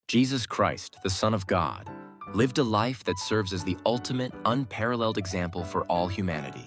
Jesus Christ, the Son of God, lived a life that serves as the ultimate, unparalleled example for all humanity.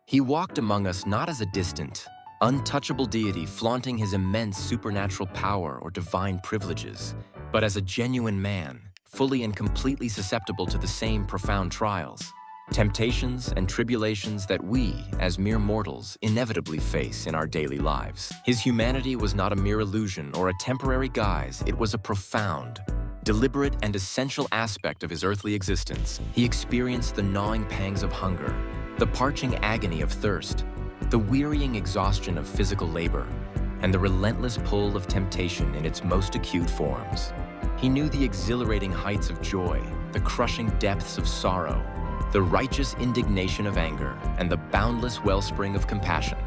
He walked among us not as a distant, untouchable deity flaunting his immense supernatural power or divine privileges, but as a genuine man, fully and completely susceptible to the same profound trials, temptations, and tribulations that we, as mere mortals, inevitably face in our daily lives. His humanity was not a mere illusion or a temporary guise, it was a profound, deliberate, and essential aspect of his earthly existence. He experienced the gnawing pangs of hunger, the parching agony of thirst, the wearying exhaustion of physical labor, and the relentless pull of temptation in its most acute forms. He knew the exhilarating heights of joy, the crushing depths of sorrow, the righteous indignation of anger, and the boundless wellspring of compassion.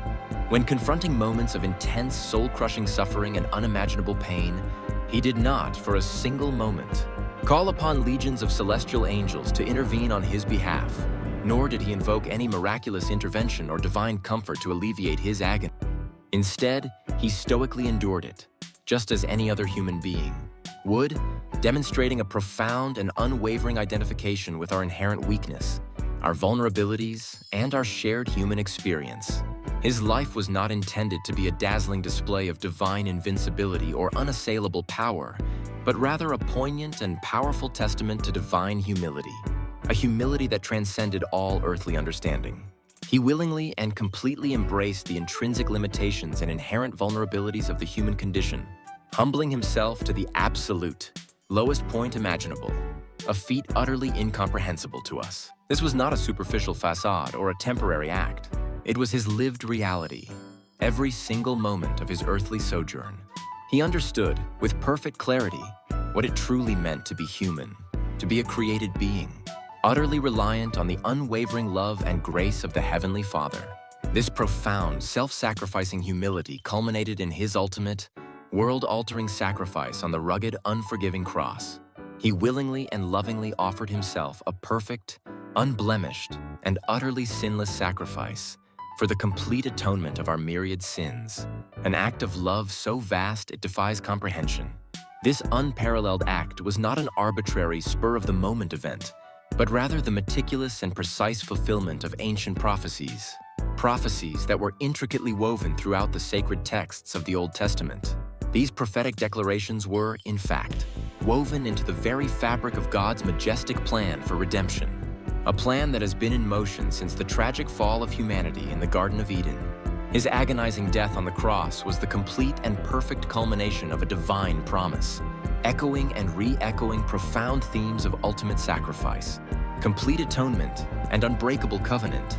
When confronting moments of intense, soul-crushing suffering and unimaginable pain, he did not, for a single moment, call upon legions of celestial angels to intervene on his behalf, nor did he invoke any miraculous intervention or divine comfort to alleviate his agony. Instead, he stoically endured it, just as any other human being would, demonstrating a profound and unwavering identification with our inherent weakness, our vulnerabilities, and our shared human experience. His life was not intended to be a dazzling display of divine invincibility or unassailable power, but rather a poignant and powerful testament to divine humility, a humility that transcended all earthly understanding. He willingly and completely embraced the intrinsic limitations and inherent vulnerabilities of the human condition, humbling himself to the absolute, lowest point imaginable, a feat utterly incomprehensible to us. This was not a superficial facade or a temporary act. It was his lived reality, every single moment of his earthly sojourn. He understood, with perfect clarity, what it truly meant to be human, to be a created being, utterly reliant on the unwavering love and grace of the Heavenly Father. This profound, self-sacrificing humility culminated in his ultimate, world-altering sacrifice on the rugged, unforgiving cross. He willingly and lovingly offered himself a perfect, unblemished, and utterly sinless sacrifice for the complete atonement of our myriad sins, an act of love so vast it defies comprehension. This unparalleled act was not an arbitrary, spur-of-the-moment event, but rather the meticulous and precise fulfillment of ancient prophecies that were intricately woven throughout the sacred texts of the Old Testament. These prophetic declarations were, in fact, woven into the very fabric of God's majestic plan for redemption, a plan that has been in motion since the tragic fall of humanity in the Garden of Eden. His agonizing death on the cross was the complete and perfect culmination of a divine promise, echoing and re-echoing profound themes of ultimate sacrifice, complete atonement, and unbreakable covenant,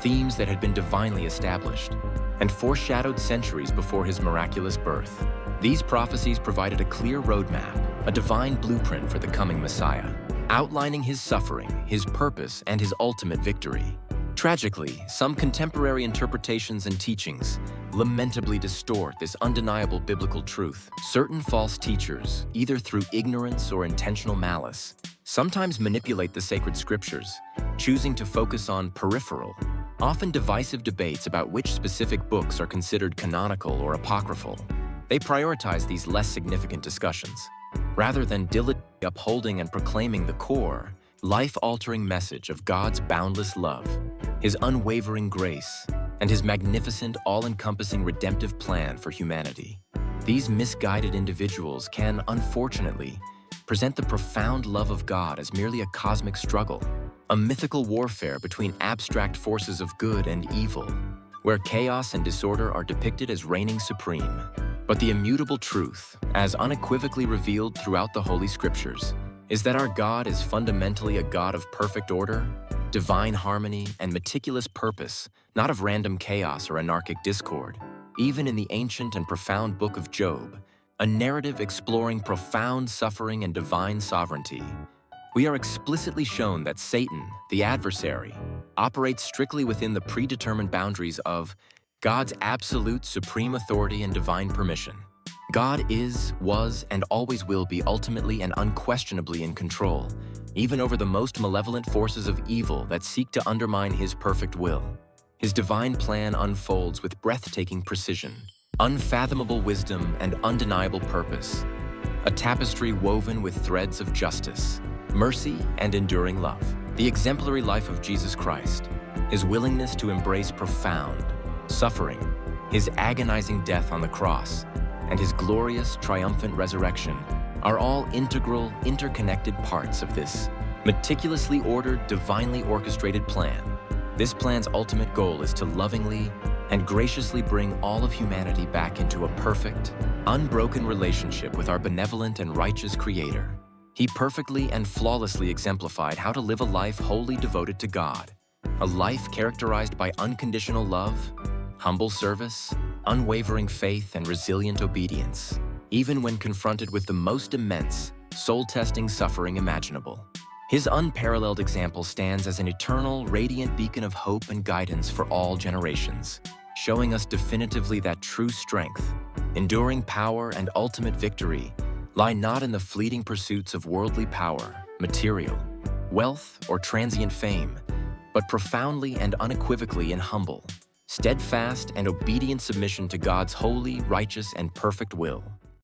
themes that had been divinely established and foreshadowed centuries before his miraculous birth. These prophecies provided a clear roadmap, a divine blueprint for the coming Messiah, outlining his suffering, his purpose, and his ultimate victory. Tragically, some contemporary interpretations and teachings lamentably distort this undeniable biblical truth. Certain false teachers, either through ignorance or intentional malice, sometimes manipulate the sacred scriptures, choosing to focus on peripheral, often divisive debates about which specific books are considered canonical or apocryphal. They prioritize these less significant discussions, rather than diligently upholding and proclaiming the core, life-altering message of God's boundless love, his unwavering grace, and his magnificent, all-encompassing redemptive plan for humanity. These misguided individuals can, unfortunately, present the profound love of God as merely a cosmic struggle, a mythical warfare between abstract forces of good and evil, where chaos and disorder are depicted as reigning supreme. But the immutable truth, as unequivocally revealed throughout the Holy Scriptures, is that our God is fundamentally a God of perfect order, divine harmony, and meticulous purpose, not of random chaos or anarchic discord. Even in the ancient and profound book of Job, a narrative exploring profound suffering and divine sovereignty, we are explicitly shown that Satan, the adversary, operates strictly within the predetermined boundaries of God's absolute supreme authority and divine permission. God is, was, and always will be ultimately and unquestionably in control, even over the most malevolent forces of evil that seek to undermine his perfect will. His divine plan unfolds with breathtaking precision, unfathomable wisdom, and undeniable purpose, a tapestry woven with threads of justice, mercy, and enduring love. The exemplary life of Jesus Christ, his willingness to embrace profound suffering, his agonizing death on the cross, and his glorious, triumphant resurrection are all integral, interconnected parts of this meticulously ordered, divinely orchestrated plan. This plan's ultimate goal is to lovingly and graciously bring all of humanity back into a perfect, unbroken relationship with our benevolent and righteous Creator. He perfectly and flawlessly exemplified how to live a life wholly devoted to God, a life characterized by unconditional love, humble service, unwavering faith, and resilient obedience, even when confronted with the most immense, soul-testing suffering imaginable. His unparalleled example stands as an eternal, radiant beacon of hope and guidance for all generations, showing us definitively that true strength, enduring power, and ultimate victory lie not in the fleeting pursuits of worldly power, material, wealth, or transient fame, but profoundly and unequivocally in humble, steadfast, and obedient submission to God's holy, righteous, and perfect will.